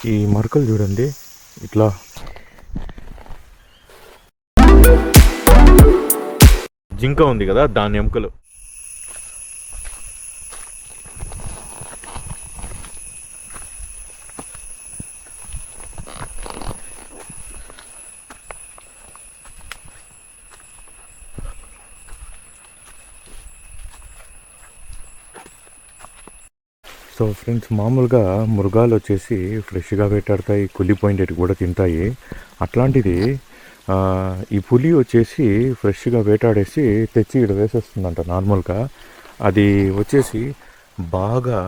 ఈ మరకలు చూడండి ఇట్లా జింక ఉంది కదా దాని ఎముకలు. సో ఫ్రెండ్స్, మామూలుగా మృగాలు వచ్చేసి ఫ్రెష్గా వేటాడతాయి, కుళ్ళిపోయినవి కూడా తింటాయి. అట్లాంటిది ఈ పులి వచ్చేసి ఫ్రెష్గా వేటాడేసి తెచ్చి ఇక్కడ వేసేస్తుందంట. నార్మల్గా అది వచ్చేసి బాగా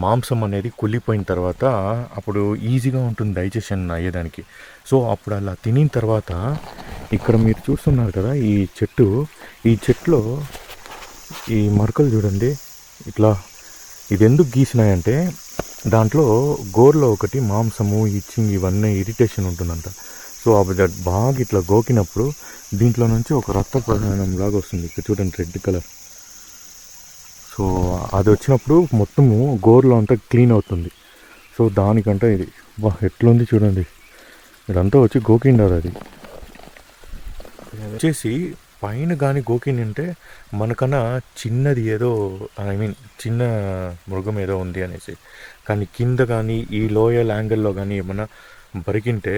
మాంసం అనేది కుళ్ళిపోయిన తర్వాత అప్పుడు ఈజీగా ఉంటుంది డైజెషన్ అయ్యేదానికి. సో అప్పుడు అలా తినిన తర్వాత ఇక్కడ మీరు చూస్తున్నారు కదా ఈ చెట్టులో ఈ మరకలు చూడండి ఇట్లా. ఇది ఎందుకు గీసినాయంటే దాంట్లో గోర్లో ఒకటి మాంసము ఇచ్చింగ్ ఇవన్నీ ఇరిటేషన్ ఉంటుందంట. సో అవి బాగా ఇట్లా గోకినప్పుడు దీంట్లో నుంచి ఒక రక్త ప్రధానం లాగా వస్తుంది. ఇక్కడ చూడండి రెడ్ కలర్. సో అది వచ్చినప్పుడు మొత్తము గోర్లో అంతా క్లీన్ అవుతుంది. సో దానికంటే ఇది ఎట్లుంది చూడండి. ఇదంతా వచ్చి గోకిండారు. అది వచ్చేసి పైన కానీ గోకిని అంటే మనకన్నా చిన్నది ఏదో, ఐ మీన్ చిన్న మృగం ఏదో ఉంది అనేసి. కానీ కింద కానీ ఈ లోయల్ యాంగిల్లో కానీ ఏమన్నా బరికింటే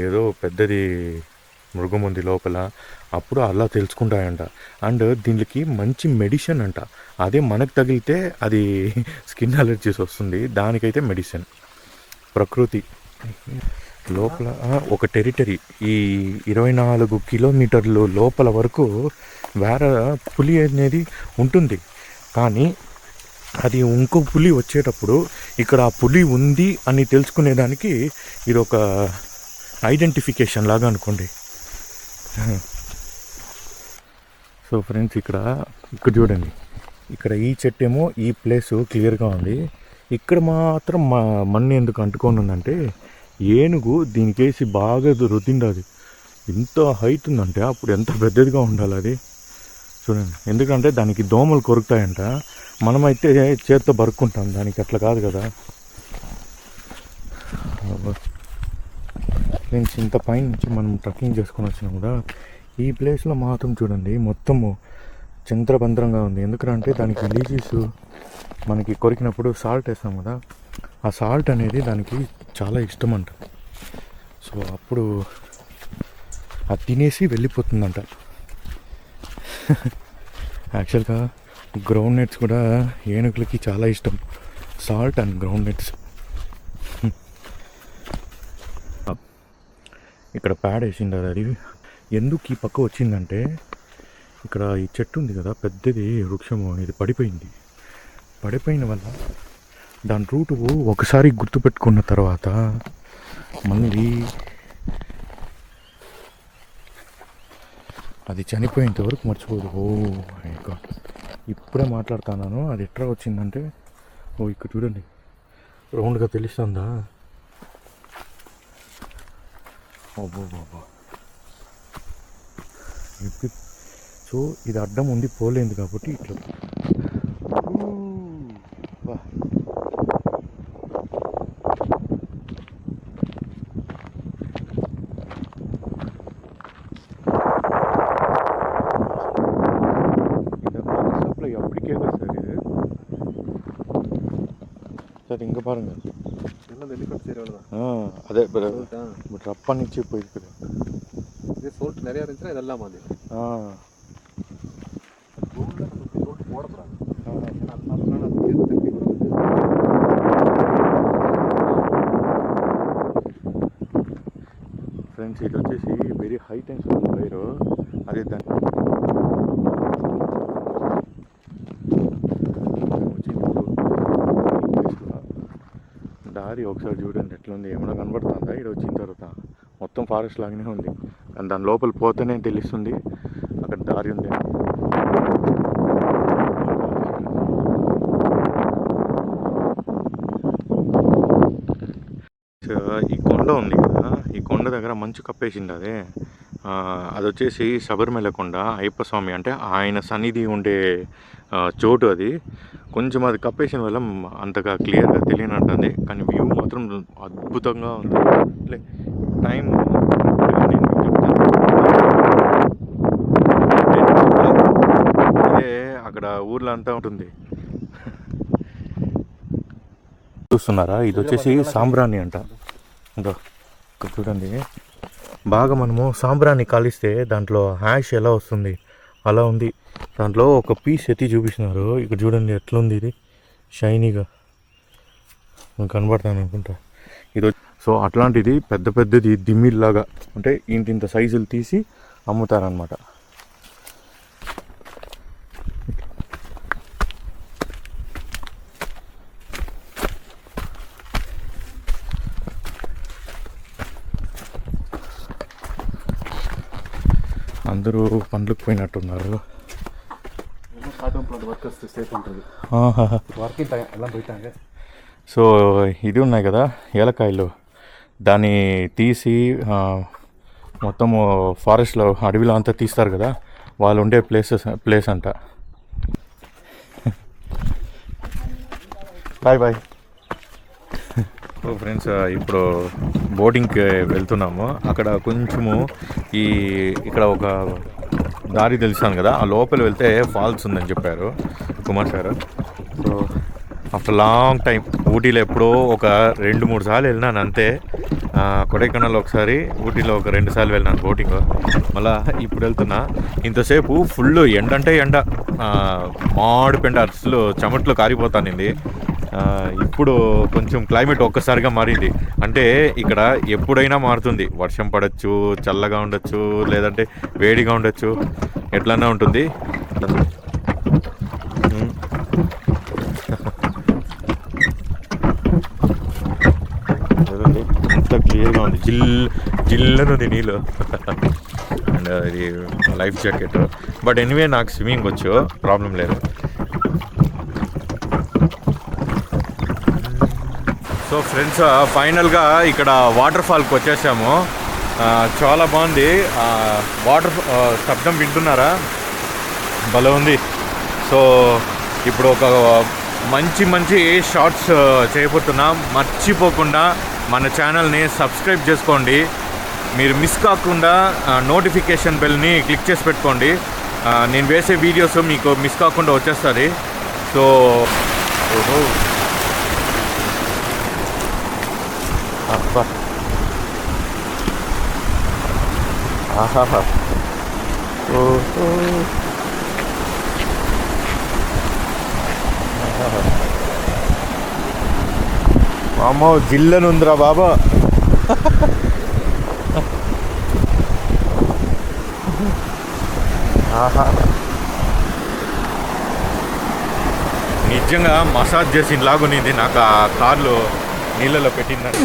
ఏదో పెద్దది మృగం ఉంది లోపల, అప్పుడు అలా తెలుసుకుంటాయంట. అండ్ దీనికి మంచి మెడిసిన్ అంట. అదే మనకు తగిలితే అది స్కిన్ అలర్జీస్ వస్తుంది, దానికైతే మెడిసిన్. ప్రకృతి లోపల ఒక టెరిటరీ ఈ 24 కిలోమీటర్లు లోపల వరకు వేరే పులి అనేది ఉంటుంది. కానీ అది ఇంకో పులి వచ్చేటప్పుడు ఇక్కడ ఆ పులి ఉంది అని తెలుసుకునేదానికి ఇది ఒక ఐడెంటిఫికేషన్ లాగా అనుకోండి. సో ఫ్రెండ్స్, ఇక్కడ చూడండి. ఇక్కడ ఈ చెట్టు ఏమో ఈ ప్లేసు క్లియర్గా ఉంది. ఇక్కడ మాత్రం మన్ను ఎందుకు అంటుకొని ఉందంటే ఏనుగు దీనికేసి బాగా రుద్దిండదు. ఎంత హైట్ ఉందంటే అప్పుడు ఎంత పెద్దదిగా ఉండాలి అది చూడండి. ఎందుకంటే దానికి దోమలు కొరుకుతాయంట. మనమైతే చేత్తో బరుక్కుంటాం, దానికి అట్లా కాదు కదా. ఫ్రెండ్స్, ఇంత పైన నుంచి మనం ట్రెక్కింగ్ చేసుకొని వచ్చినా కూడా ఈ ప్లేస్లో మాత్రం చూడండి మొత్తము చంద్రబంద్రంగా ఉంది. ఎందుకంటే దానికి లీజీస్ మనకి కొరికినప్పుడు సాల్ట్ వేస్తాం కదా, ఆ సాల్ట్ అనేది దానికి చాలా ఇష్టం అంట. సో అప్పుడు అది తినేసి వెళ్ళిపోతుందంట. యాక్చువల్గా గ్రౌండ్ నట్స్ కూడా ఏనుగులకి చాలా ఇష్టం, సాల్ట్ అండ్ గ్రౌండ్ నట్స్. ఇక్కడ ప్యాడ్ వేసింది అది. ఎందుకు ఈ పక్క వచ్చిందంటే ఇక్కడ ఈ చెట్టు ఉంది కదా పెద్దది వృక్షము, ఇది పడిపోయిన వల్ల దాని రూటు ఒకసారి గుర్తుపెట్టుకున్న తర్వాత మళ్ళీ అది చనిపోయేంత వరకు మర్చిపోదు. ఇంకా ఇప్పుడే మాట్లాడుతున్నాను. అది ఎట్లా వచ్చిందంటే ఇక్కడ చూడండి రౌండ్గా తెలుస్తుందా. బాబా. సో ఇది అడ్డం ఉంది పోలేదు కాబట్టి ఇట్లా சார் இங்கே பாருங்க, அதே பட் ரப் பண்ணிச்சு போயிருக்குது. இது சோல்ட் நிறையா இருந்துச்சுன்னா இதெல்லாம் மாதிரி போடக்கூடாது. ఫ్రెండ్స్, ఇది వచ్చేసి వెరీ హై టెన్షన్ వైరు. అదే దాన్ని దారి ఒకసారి చూడండి ఎట్లుంది. ఏమైనా కనబడుతుందా? ఇక్కడ వచ్చిన తర్వాత మొత్తం ఫారెస్ట్ లాగానే ఉంది. కానీ దాని లోపల పోతేనే తెలుస్తుంది అక్కడ దారి ఉంది. ఈ కొండ ఉంది కదా, ఈ కొండ దగ్గర మంచు కప్పేసింది. అది వచ్చేసి శబరిమల కొండ, అయ్యప్ప స్వామి అంటే ఆయన సన్నిధి ఉండే చోటు. అది కొంచెం అది కప్పేసిన వల్ల అంతగా క్లియర్గా తెలియనట్టుంది. కానీ వ్యూ మాత్రం మాత్రం అద్భుతంగా ఉంది. టైం నేను చెప్తాను. ఇదే అక్కడ ఊర్లో అంతా ఉంటుంది. చూస్తున్నారా, ఇది వచ్చేసి సాంబ్రాణి అంట. ఇంకా ఇక్కడ చూడండి, బాగా మనము సాంబ్రాణి కాలిస్తే దాంట్లో హ్యాష్ ఎలా వస్తుంది అలా ఉంది. దాంట్లో ఒక పీస్ ఎత్తి చూపిస్తున్నారు. ఇక్కడ చూడండి ఎట్లుంది, ఇది షైనీగా కనబడతాను అనుకుంటా ఇది. సో అట్లాంటిది పెద్ద పెద్దది దిమ్మిల్లాగా అంటే ఇంత సైజులు తీసి అమ్ముతారనమాట. అందరూ పండ్లకు పోయినట్టున్నారు. సో ఇది ఉన్నాయి కదా ఏలకాయలు, దాన్ని తీసి మొత్తము ఫారెస్ట్లో అడవిలో అంతా తీస్తారు కదా, వాళ్ళు ఉండే ప్లేస్ అంట. Bye bye. సో ఫ్రెండ్స్, ఇప్పుడు బోటింగ్కి వెళ్తున్నాము. అక్కడ కొంచెము ఇక్కడ ఒక దారి తెలుసాను కదా, ఆ లోపల వెళ్తే ఫాల్స్ ఉందని చెప్పారు Kumar sir. So after long time ఊటీలో ఎప్పుడో ఒక 2-3 సార్లు వెళ్ళినాను అంతే. కొడైకెనాల్ ఒకసారి, ఊటీలో ఒక 2 సార్లు వెళ్ళినాను బోటింగ్. మళ్ళీ ఇప్పుడు వెళ్తున్నా. ఇంతసేపు ఫుల్ ఎండ అంటే ఎండ, మాడి పెండ అసలు చెమట్లో కారిపోతానింది. ఇప్పుడు కొంచెం క్లైమేట్ ఒక్కసారిగా మారింది. అంటే ఇక్కడ ఎప్పుడైనా మారుతుంది, వర్షం పడవచ్చు, చల్లగా ఉండొచ్చు, లేదంటే వేడిగా ఉండొచ్చు, ఎట్లన్నా ఉంటుంది. ఎంత క్లియర్గా ఉంది, జిల్లనుంది నీళ్ళు. అండ్ ఇది లైఫ్ జాకెట్. బట్ ఎనీవే నాకు స్విమ్మింగ్ వచ్చు, ప్రాబ్లం లేదు. సో ఫ్రెండ్స్, ఫైనల్గా ఇక్కడ వాటర్ ఫాల్కి వచ్చేసాము. చాలా బాగుంది. వాటర్ శబ్దం వింటున్నారా, భలే ఉంది. సో ఇప్పుడు ఒక మంచి షార్ట్స్ చేయబోతున్నాం. మర్చిపోకుండా మన ఛానల్ని సబ్స్క్రైబ్ చేసుకోండి. మీరు మిస్ కాకుండా నోటిఫికేషన్ బెల్ని క్లిక్ చేసి పెట్టుకోండి. నేను వేసే వీడియోస్ మీకు మిస్ కాకుండా వచ్చేస్తుంది. సో అబ్బా, ఆహాహా, ఓహో, అమ్మో జిల్లనుందిరా బాబా. ఆహా, నిజంగా మసాజ్ చేసిన లాగునింది నాకు ఆ కార్లో నీళ్ళలో పెట్టిందని.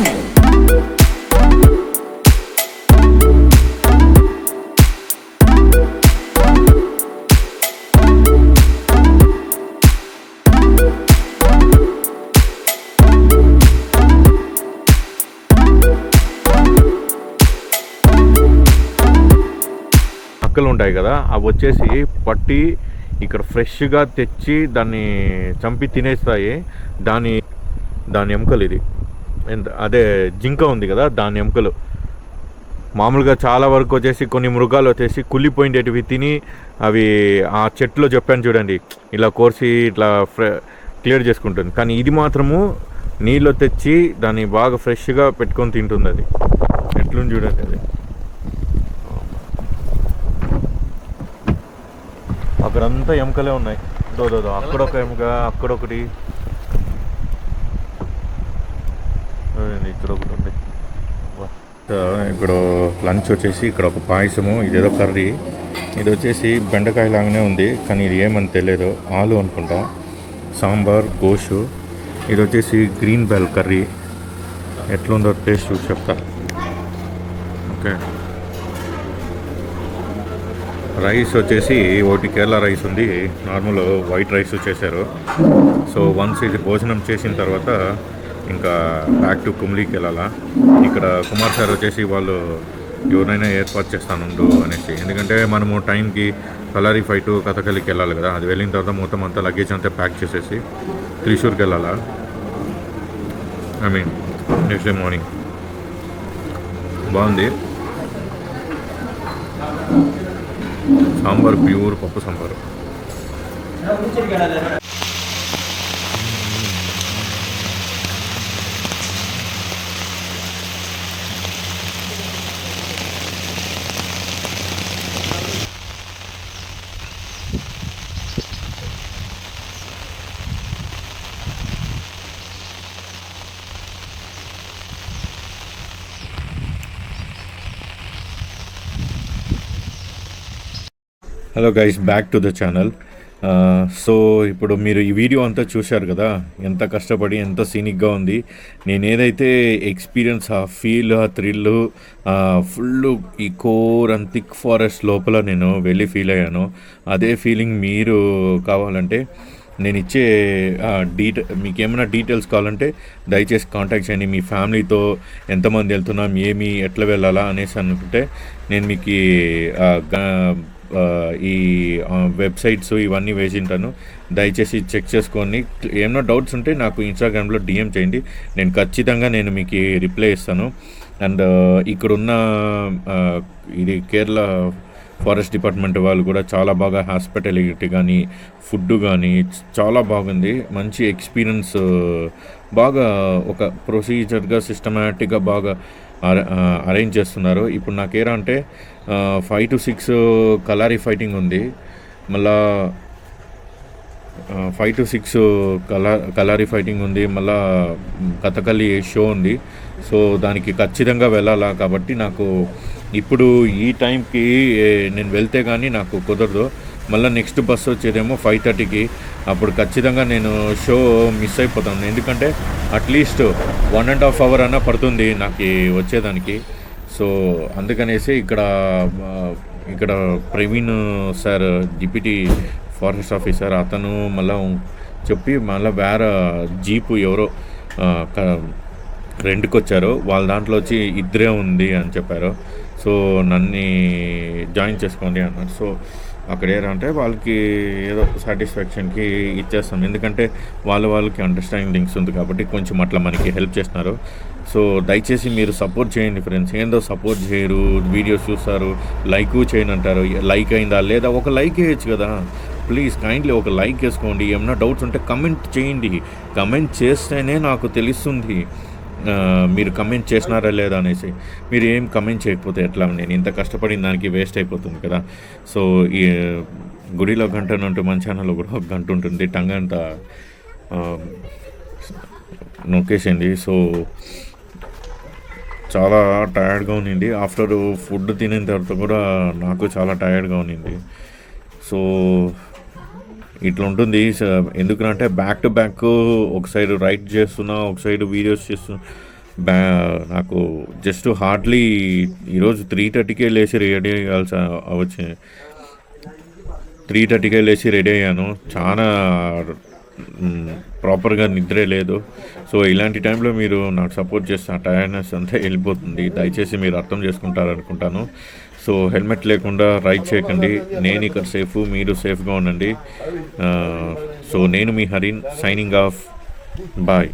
నక్కలు ఉంటాయి కదా, అవి వచ్చేసి పట్టి ఇక్కడ ఫ్రెష్గా తెచ్చి దాన్ని చంపి తినేస్తాయి. దాని ఎముకలు ఇది, అదే జింక ఉంది కదా, దాని ఎముకలు. మామూలుగా చాలా వరకు వచ్చేసి కొన్ని మృగాలు వచ్చేసి కుళ్ళిపోయిండేటివి తిని అవి ఆ చెట్లో చెప్పాను చూడండి, ఇలా కోర్సి ఇట్లా క్లియర్ చేసుకుంటుంది. కానీ ఇది మాత్రము నీళ్ళు తెచ్చి దాన్ని బాగా ఫ్రెష్గా పెట్టుకొని తింటుంది. అది ఎట్లుంది చూడండి. అది అక్కడంతా ఎముకలే ఉన్నాయి. అక్కడొక ఎముక, అక్కడొకటి, ఇక్కడ ఒకటి ఉంది. ఇప్పుడు లంచ్ వచ్చేసి ఇక్కడ ఒక పాయసము, ఇదేదో కర్రీ. ఇది వచ్చేసి బెండకాయ లాగానే ఉంది కానీ ఇది ఏమని తెలియదు, ఆలు అనుకుంటా. సాంబార్, గోషు. ఇది వచ్చేసి గ్రీన్ బెల్ కర్రీ. ఎట్లుందో టేస్ట్ చూసి చెప్తా. ఓకే, రైస్ వచ్చేసి ఒకటి కేరళ రైస్ ఉంది, నార్మల్ వైట్ రైస్ చేశారు. సో వన్స్ ఇది భోజనం చేసిన తర్వాత ఇంకా బ్యాక్ టు కుమ్లీకి వెళ్ళాలా. ఇక్కడ కుమార్ సార్ వచ్చేసి వాళ్ళు ఎవరైనా ఏర్పాటు చేస్తానుండు అనేసి, ఎందుకంటే మనము టైంకి కలారి ఫైట్ కథకళికి వెళ్ళాలి కదా. అది వెళ్ళిన తర్వాత మొత్తం అంతా లగేజ్ అంతా ప్యాక్ చేసేసి త్రిశూర్కి వెళ్ళాలా, I mean next day morning బాగుంది. సాంబార్ ప్యూర్ పప్పు sambar. Hello guys, back to the channel. So ఇప్పుడు మీరు ఈ వీడియో అంతా చూశారు కదా, ఎంత కష్టపడి ఎంత సీనిక్గా ఉంది. నేను ఏదైతే ఎక్స్పీరియన్స్, ఆ ఫీల్, ఆ థ్రిల్, ఫుల్ ఈ కోర్ అండ్ థిక్ ఫారెస్ట్ లోపల నేను వెళ్ళి ఫీల్ అయ్యాను. అదే ఫీలింగ్ మీరు కావాలంటే నేను ఇచ్చే మీకు ఏమైనా డీటెయిల్స్ కావాలంటే దయచేసి కాంటాక్ట్ చేయండి. మీ ఫ్యామిలీతో ఎంతమంది వెళ్తున్నాం, ఎట్లా వెళ్ళాలా అనేసి అనుకుంటే నేను మీకు ఈ వెబ్సైట్స్ ఇవన్నీ వేసింటాను. దయచేసి చెక్ చేసుకొని ఏమైనా డౌట్స్ ఉంటే నాకు ఇన్స్టాగ్రామ్లో డిఎం చేయండి. నేను ఖచ్చితంగా మీకు రిప్లై ఇస్తాను. అండ్ ఇక్కడున్న ఇది కేరళ ఫారెస్ట్ డిపార్ట్మెంట్ వాళ్ళు కూడా చాలా బాగా హాస్పిటాలిటీ కానీ ఫుడ్ కానీ చాలా బాగుంది. మంచి ఎక్స్పీరియన్స్, బాగా ఒక ప్రొసీజర్గా సిస్టమేటిక్గా బాగా అరేంజ్ చేస్తున్నారు. ఇప్పుడు నాకేరా అంటే 5 to 6 కలారీ ఫైటింగ్ ఉంది. మళ్ళా 5 to 6 కలారీ ఫైటింగ్ ఉంది. మళ్ళా కథకళి షో ఉంది. సో దానికి ఖచ్చితంగా వెళ్ళాలా. కాబట్టి నాకు ఇప్పుడు ఈ టైంకి నేను వెళ్తే కానీ నాకు కుదరదు. మళ్ళీ నెక్స్ట్ బస్సు వచ్చేదేమో 5:30కి. అప్పుడు ఖచ్చితంగా నేను షో మిస్ అయిపోతాను. ఎందుకంటే అట్లీస్ట్ 1.5 hour అన్నా పడుతుంది నాకు వచ్చేదానికి. సో అందుకనేసి ఇక్కడ Praveen sir, deputy forest officer, అతను మళ్ళీ చెప్పి మళ్ళీ వేరే జీపు ఎవరో రెంట్కి వచ్చారు. వాళ్ళ దాంట్లో వచ్చి ఇద్దరే ఉంది అని చెప్పారు. సో నన్ను జాయిన్ చేసుకోండి అన్నారు. సో అక్కడ ఏంటంటే వాళ్ళకి ఏదో సాటిస్ఫాక్షన్కి ఇచ్చేస్తాం. ఎందుకంటే వాళ్ళకి అండర్స్టాండింగ్స్ ఉంది కాబట్టి కొంచెం అట్లా మనకి హెల్ప్ చేస్తున్నారు. సో దయచేసి మీరు సపోర్ట్ చేయండి ఫ్రెండ్స్. ఏందో సపోర్ట్ చేయరు, వీడియోస్ చూస్తారు, లైక్ చేయను అంటారు. లైక్ అయిందా లేదా, ఒక లైక్ వేయచ్చు కదా. ప్లీజ్ కైండ్లీ ఒక లైక్ వేసుకోండి. ఏమైనా డౌట్స్ ఉంటే కమెంట్ చేయండి. కమెంట్ చేస్తేనే నాకు తెలుస్తుంది మీరు కమెంట్ చేసినారా లేదా అనేసి. మీరు ఏం కమెంట్ చేయకపోతే ఎట్లా, నేను ఇంత కష్టపడిన దానికి వేస్ట్ అయిపోతుంది కదా. సో ఈ గుడిలో గంట ఉంటే మన ఛానల్లో కూడా ఒక గంట ఉంటుంది. టంగ్ అంతా నొక్కేసింది. సో చాలా టయర్డ్గా ఉన్నింది. ఆఫ్టర్ ఫుడ్ తినిన తర్వాత కూడా నాకు చాలా టయర్డ్గా ఉన్నింది. సో ఇట్లా ఉంటుంది. ఎందుకంటే బ్యాక్ టు బ్యాక్ ఒక సైడ్ రైట్ చేస్తున్నా, ఒక సైడ్ వీడియోస్ చేస్తున్నా. నాకు జస్ట్ హార్డ్లీ ఈరోజు 3:30కే లేచి రెడీ అవ్వాల్సి వచ్చి 3:30కే లేచి రెడీ అయ్యాను. చాలా ప్రాపర్గా నిద్రే లేదు. సో ఇలాంటి టైంలో మీరు నాకు సపోర్ట్ చేస్తే ఆ టైర్డ్నెస్ అంతా వెళ్ళిపోతుంది. దయచేసి మీరు అర్థం చేసుకుంటారనుకుంటాను. సో హెల్మెట్ లేకుండా రైడ్ చేయకండి. నేను ఇక్కడ సేఫ్, మీరు సేఫ్గా ఉండండి. సో నేను మీ హరిన్, సైనింగ్ ఆఫ్. బాయ్.